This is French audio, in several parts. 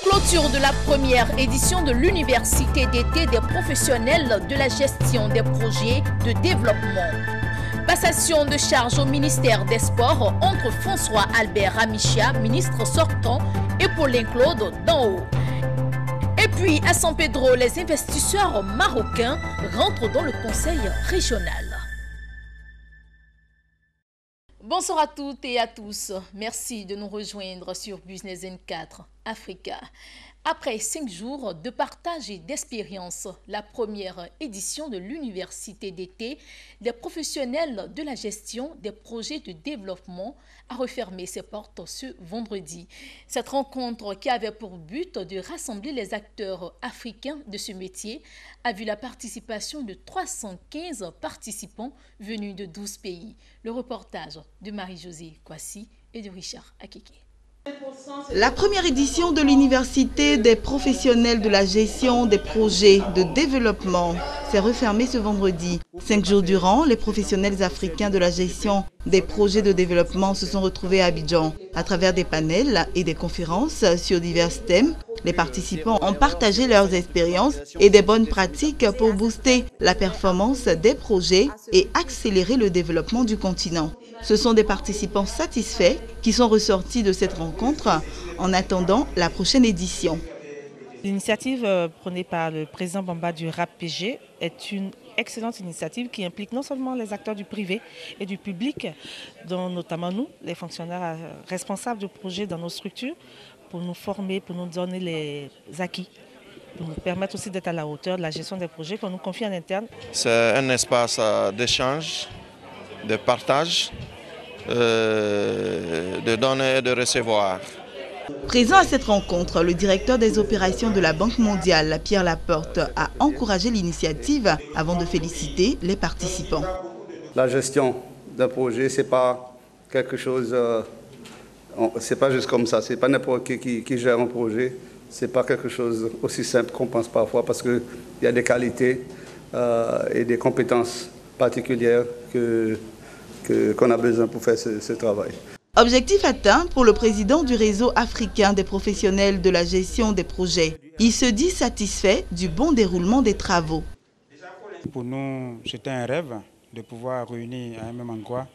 Clôture de la première édition de l'Université d'été des professionnels de la gestion des projets de développement. Passation de charge au ministère des Sports entre François Albert Amichia, ministre sortant, et Paulin Claude Danho. Et puis à San Pedro, les investisseurs marocains rentrent dans le conseil régional. Bonsoir à toutes et à tous. Merci de nous rejoindre sur Business N4 Africa. Après 5 jours de partage et d'expérience, la première édition de l'Université d'été des professionnels de la gestion des projets de développement a refermé ses portes ce vendredi. Cette rencontre, qui avait pour but de rassembler les acteurs africains de ce métier, a vu la participation de 315 participants venus de 12 pays. Le reportage de Marie-Josée Kwasi et de Richard Akeke. La première édition de l'Université des professionnels de la gestion des projets de développement s'est refermée ce vendredi. 5 jours durant, les professionnels africains de la gestion des projets de développement se sont retrouvés à Abidjan. À travers des panels et des conférences sur divers thèmes, les participants ont partagé leurs expériences et des bonnes pratiques pour booster la performance des projets et accélérer le développement du continent. Ce sont des participants satisfaits qui sont ressortis de cette rencontre en attendant la prochaine édition. L'initiative prônée par le président Bamba du RAP-PG est une excellente initiative qui implique non seulement les acteurs du privé et du public, dont notamment nous, les fonctionnaires responsables de projets dans nos structures, pour nous former, pour nous donner les acquis, pour nous permettre aussi d'être à la hauteur de la gestion des projets qu'on nous confie en interne. C'est un espace d'échange, de partage, de donner et de recevoir. Présent à cette rencontre, le directeur des opérations de la Banque mondiale, Pierre Laporte, a encouragé l'initiative avant de féliciter les participants. La gestion d'un projet, ce n'est pas quelque chose, c'est pas juste comme ça, c'est pas n'importe qui gère un projet, c'est pas quelque chose aussi simple qu'on pense parfois parce qu'il y a des qualités et des compétences particulières qu'on a besoin pour faire ce travail. Objectif atteint pour le président du réseau africain des professionnels de la gestion des projets. Il se dit satisfait du bon déroulement des travaux. Pour nous, c'était un rêve de pouvoir réunir à un même endroit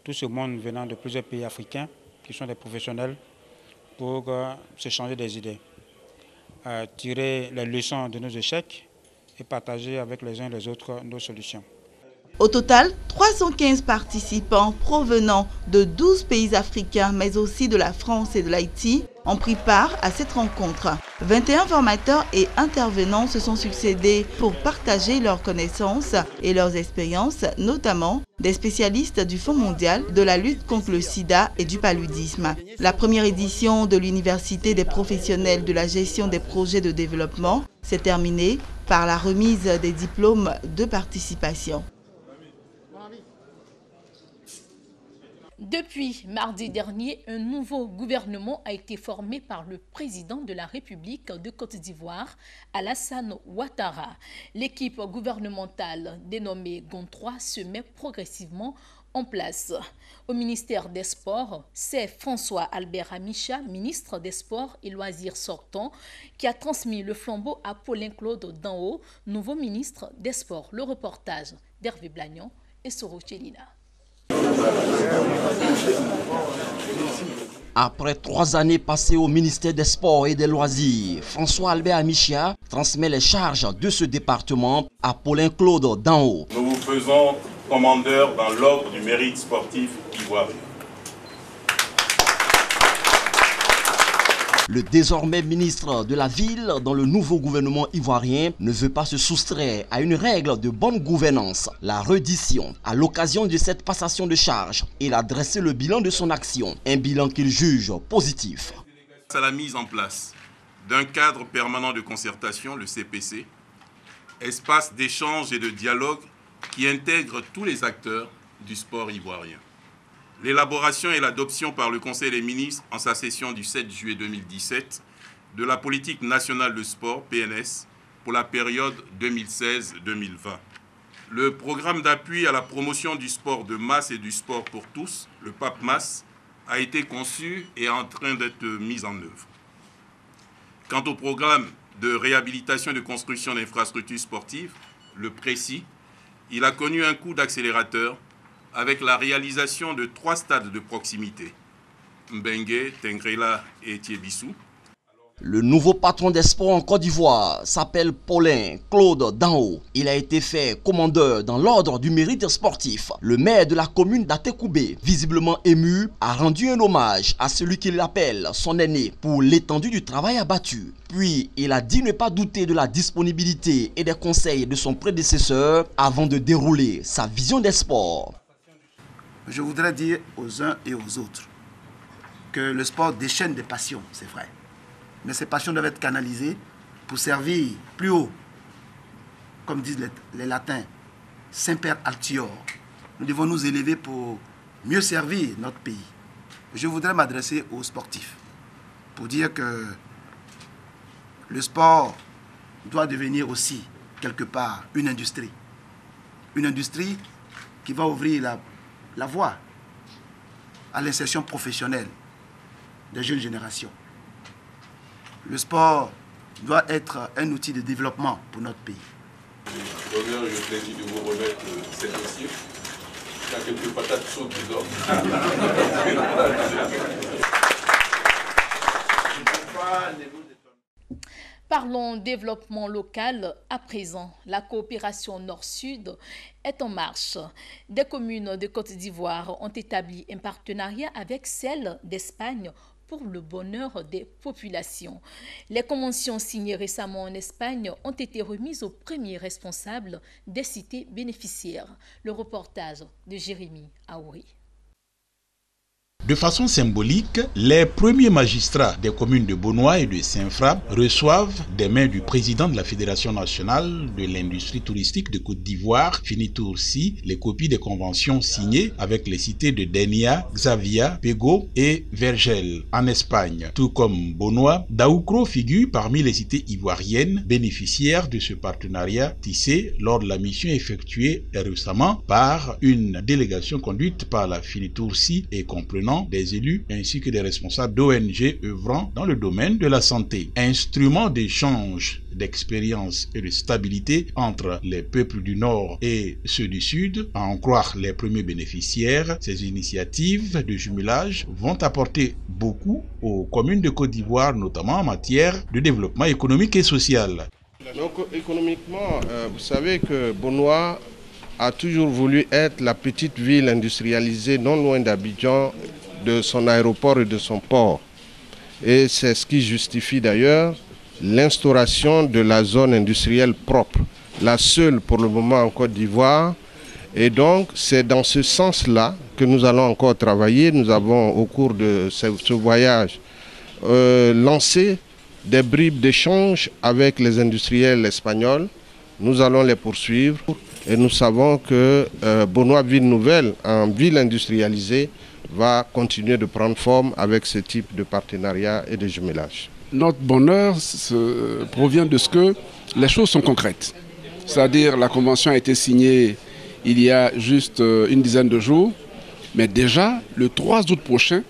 tout ce monde venant de plusieurs pays africains qui sont des professionnels pour s'échanger des idées, tirer les leçons de nos échecs et partager avec les uns et les autres nos solutions. Au total, 315 participants provenant de 12 pays africains, mais aussi de la France et de l'Haïti, ont pris part à cette rencontre. 21 formateurs et intervenants se sont succédés pour partager leurs connaissances et leurs expériences, notamment des spécialistes du Fonds mondial de la lutte contre le sida et du paludisme. La première édition de l'Université des professionnels de la gestion des projets de développement s'est terminée par la remise des diplômes de participation. Depuis mardi dernier, un nouveau gouvernement a été formé par le président de la République de Côte d'Ivoire, Alassane Ouattara. L'équipe gouvernementale dénommée GON3 se met progressivement en place. Au ministère des Sports, c'est François Albert Amichia, ministre des Sports et Loisirs sortant, qui a transmis le flambeau à Paulin Claude Danho, nouveau ministre des Sports. Le reportage d'Hervé Blagnon et Soro Chelina. Après 3 années passées au ministère des Sports et des Loisirs, François Albert Amichia transmet les charges de ce département à Paulin Claude Danho. Nous vous faisons commandeur dans l'ordre du mérite sportif ivoirien. Le désormais ministre de la Ville dans le nouveau gouvernement ivoirien ne veut pas se soustraire à une règle de bonne gouvernance, la reddition. À l'occasion de cette passation de charges, il a dressé le bilan de son action, un bilan qu'il juge positif. À la mise en place d'un cadre permanent de concertation, le CPC, espace d'échange et de dialogue qui intègre tous les acteurs du sport ivoirien. l'élaboration et l'adoption par le Conseil des ministres en sa session du 7 juillet 2017 de la politique nationale de sport, PNS, pour la période 2016-2020. Le programme d'appui à la promotion du sport de masse et du sport pour tous, le PAPMAS, a été conçu et est en train d'être mis en œuvre. Quant au programme de réhabilitation et de construction d'infrastructures sportives, le PRECI, il a connu un coup d'accélérateur avec la réalisation de 3 stades de proximité, Mbengue, Tengrela et Tiebissou. Le nouveau patron des sports en Côte d'Ivoire s'appelle Paulin Claude Danho. Il a été fait commandeur dans l'ordre du mérite sportif. Le maire de la commune d'Atekoubé, visiblement ému, a rendu un hommage à celui qu'il appelle son aîné pour l'étendue du travail abattu. Puis, il a dit ne pas douter de la disponibilité et des conseils de son prédécesseur avant de dérouler sa vision des sports. Je voudrais dire aux uns et aux autres que le sport déchaîne des passions, c'est vrai. Mais ces passions doivent être canalisées pour servir plus haut. Comme disent les latins, Semper Altior. Nous devons nous élever pour mieux servir notre pays. Je voudrais m'adresser aux sportifs pour dire que le sport doit devenir aussi, quelque part, une industrie. Une industrie qui va ouvrir la voie à l'insertion professionnelle des jeunes générations. Le sport doit être un outil de développement pour notre pays. L'honneur et le plaisir de vous remettre ces dossiers. Il y a quelques patates chaudes dedans. Parlons développement local à présent. La coopération Nord-Sud est en marche. Des communes de Côte d'Ivoire ont établi un partenariat avec celles d'Espagne pour le bonheur des populations. Les conventions signées récemment en Espagne ont été remises aux premiers responsables des cités bénéficiaires. Le reportage de Jérémy Aouri. De façon symbolique, les premiers magistrats des communes de Bonois et de Saint-Frab reçoivent des mains du président de la Fédération nationale de l'industrie touristique de Côte d'Ivoire, Finitoursi, les copies des conventions signées avec les cités de Denia, Xavia, Pego et Vergel en Espagne. Tout comme Bonois, Daoukro figure parmi les cités ivoiriennes bénéficiaires de ce partenariat tissé lors de la mission effectuée récemment par une délégation conduite par la Finitoursi et comprenant des élus ainsi que des responsables d'ONG œuvrant dans le domaine de la santé. Instrument d'échange d'expérience et de stabilité entre les peuples du Nord et ceux du Sud, à en croire les premiers bénéficiaires, ces initiatives de jumelage vont apporter beaucoup aux communes de Côte d'Ivoire, notamment en matière de développement économique et social. Donc économiquement, vous savez que Bonois a toujours voulu être la petite ville industrialisée non loin d'Abidjan, de son aéroport et de son port. Et c'est ce qui justifie d'ailleurs l'instauration de la zone industrielle propre, la seule pour le moment en Côte d'Ivoire. Et donc c'est dans ce sens-là que nous allons encore travailler. Nous avons au cours de ce voyage lancé des bribes d'échange avec les industriels espagnols. Nous allons les poursuivre et nous savons que Bonois Ville Nouvelle, en ville industrialisée, va continuer de prendre forme avec ce type de partenariat et de jumelage. Notre bonheur provient de ce que les choses sont concrètes. C'est-à-dire la convention a été signée il y a juste une dizaine de jours, mais déjà le 3 août prochain,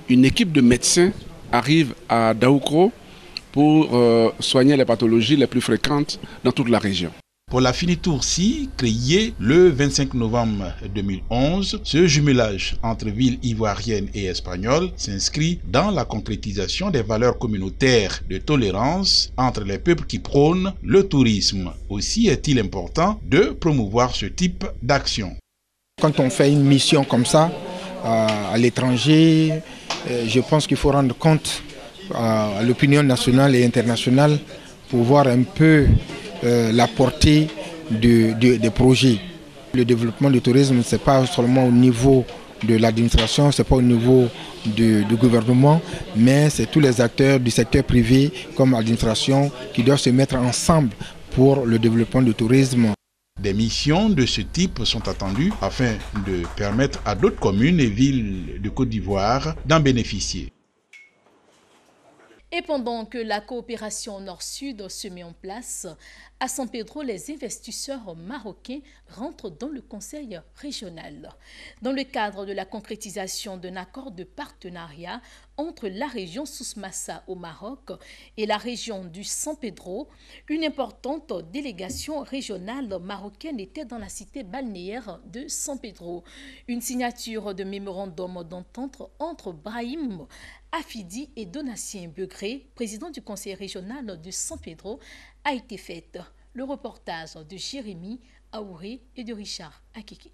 une équipe de médecins arrive à Daoukro pour soigner les pathologies les plus fréquentes dans toute la région. Pour la Finitoursi, créée le 25 novembre 2011, ce jumelage entre villes ivoiriennes et espagnoles s'inscrit dans la concrétisation des valeurs communautaires de tolérance entre les peuples qui prônent le tourisme. Aussi est-il important de promouvoir ce type d'action. Quand on fait une mission comme ça à l'étranger, je pense qu'il faut rendre compte à l'opinion nationale et internationale pour voir un peu la portée des projets. Le développement du tourisme, ce n'est pas seulement au niveau de l'administration, ce n'est pas au niveau du gouvernement, mais c'est tous les acteurs du secteur privé comme l'administration qui doivent se mettre ensemble pour le développement du tourisme. Des missions de ce type sont attendues afin de permettre à d'autres communes et villes de Côte d'Ivoire d'en bénéficier. Et pendant que la coopération Nord-Sud se met en place, à San Pedro, les investisseurs marocains rentrent dans le conseil régional. Dans le cadre de la concrétisation d'un accord de partenariat entre la région Souss-Massa au Maroc et la région du San Pedro, une importante délégation régionale marocaine était dans la cité balnéaire de San Pedro. Une signature de mémorandum d'entente entre Brahim Afidi et Donatien Begré, président du conseil régional de San Pedro, a été faite. Le reportage de Jérémy Aouré et de Richard Akiki.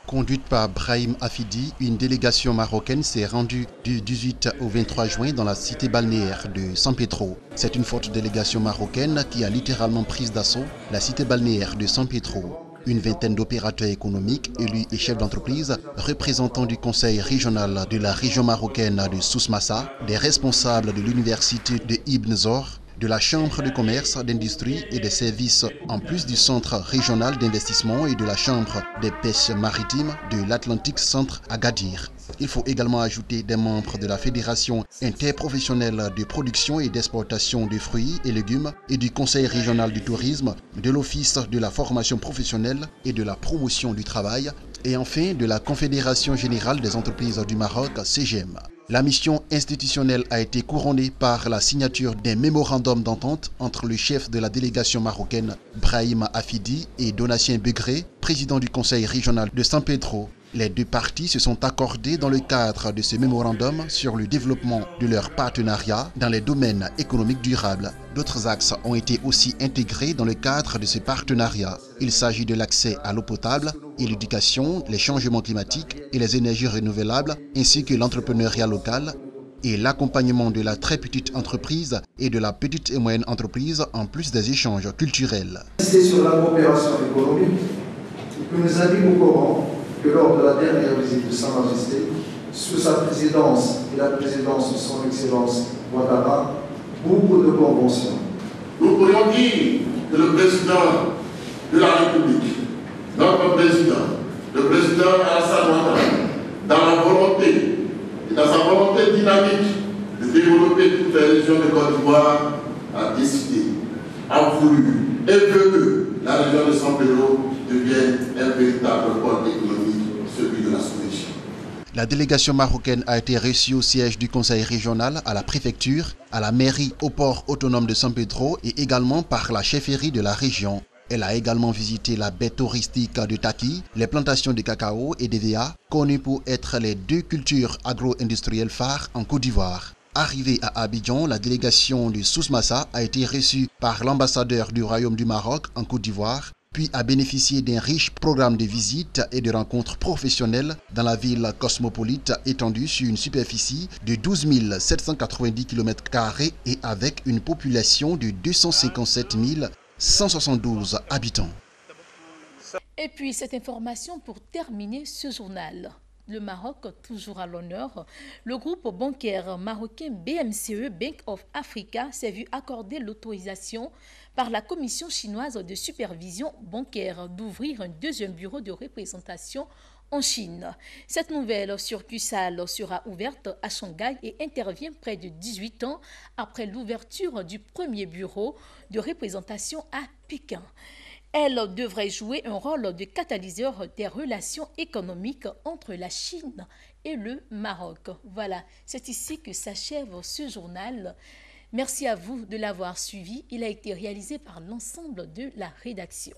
Conduite par Brahim Afidi, une délégation marocaine s'est rendue du 18 au 23 juin dans la cité balnéaire de San Pedro. C'est une forte délégation marocaine qui a littéralement pris d'assaut la cité balnéaire de San Pedro. Une vingtaine d'opérateurs économiques, élus et chefs d'entreprise, représentants du conseil régional de la région marocaine de Souss-Massa, des responsables de l'université de Ibn Zor, de la Chambre de commerce, d'industrie et des services, en plus du Centre régional d'investissement et de la Chambre des pêches maritimes de l'Atlantique Centre Agadir. Il faut également ajouter des membres de la Fédération interprofessionnelle de production et d'exportation de fruits et légumes et du Conseil régional du tourisme, de l'Office de la formation professionnelle et de la promotion du travail, et enfin de la Confédération générale des entreprises du Maroc, CGM. La mission institutionnelle a été couronnée par la signature d'un mémorandum d'entente entre le chef de la délégation marocaine, Brahim Afidi, et Donatien Begré, président du conseil régional de San Pedro. Les deux parties se sont accordées dans le cadre de ce mémorandum sur le développement de leur partenariat dans les domaines économiques durables. D'autres axes ont été aussi intégrés dans le cadre de ce partenariat. Il s'agit de l'accès à l'eau potable et l'éducation, les changements climatiques et les énergies renouvelables, ainsi que l'entrepreneuriat local et l'accompagnement de la très petite entreprise et de la petite et moyenne entreprise en plus des échanges culturels. C'est sur la coopération économique que nous indique au Coran que lors de la dernière visite de Sa Majesté, sous sa présidence et la présidence de son Excellence Ouattara, beaucoup de conventions. Nous pourrions dire que le président de la République, notre président, le président Alassane Ouattara, dans la volonté et dans sa volonté dynamique de développer toutes les régions de Côte d'Ivoire, a décidé, a voulu et veut que la région de San Pedro devienne un véritable pôle économique, celui de la sous-région. La délégation marocaine a été reçue au siège du conseil régional, à la préfecture, à la mairie au port autonome de San Pedro et également par la chefferie de la région. Elle a également visité la baie touristique de Taki, les plantations de cacao et d'EVA, connues pour être les deux cultures agro-industrielles phares en Côte d'Ivoire. Arrivée à Abidjan, la délégation de Souss-Massa a été reçue par l'ambassadeur du Royaume du Maroc en Côte d'Ivoire, puis a bénéficié d'un riche programme de visites et de rencontres professionnelles dans la ville cosmopolite étendue sur une superficie de 12 790 km² et avec une population de 257 172 habitants. Et puis cette information pour terminer ce journal. Le Maroc, toujours à l'honneur, le groupe bancaire marocain BMCE, Bank of Africa, s'est vu accorder l'autorisation par la Commission chinoise de supervision bancaire d'ouvrir un deuxième bureau de représentation en Chine. Cette nouvelle succursale sera ouverte à Shanghai et intervient près de 18 ans après l'ouverture du premier bureau de représentation à Pékin. Elle devrait jouer un rôle de catalyseur des relations économiques entre la Chine et le Maroc. Voilà, c'est ici que s'achève ce journal. Merci à vous de l'avoir suivi. Il a été réalisé par l'ensemble de la rédaction.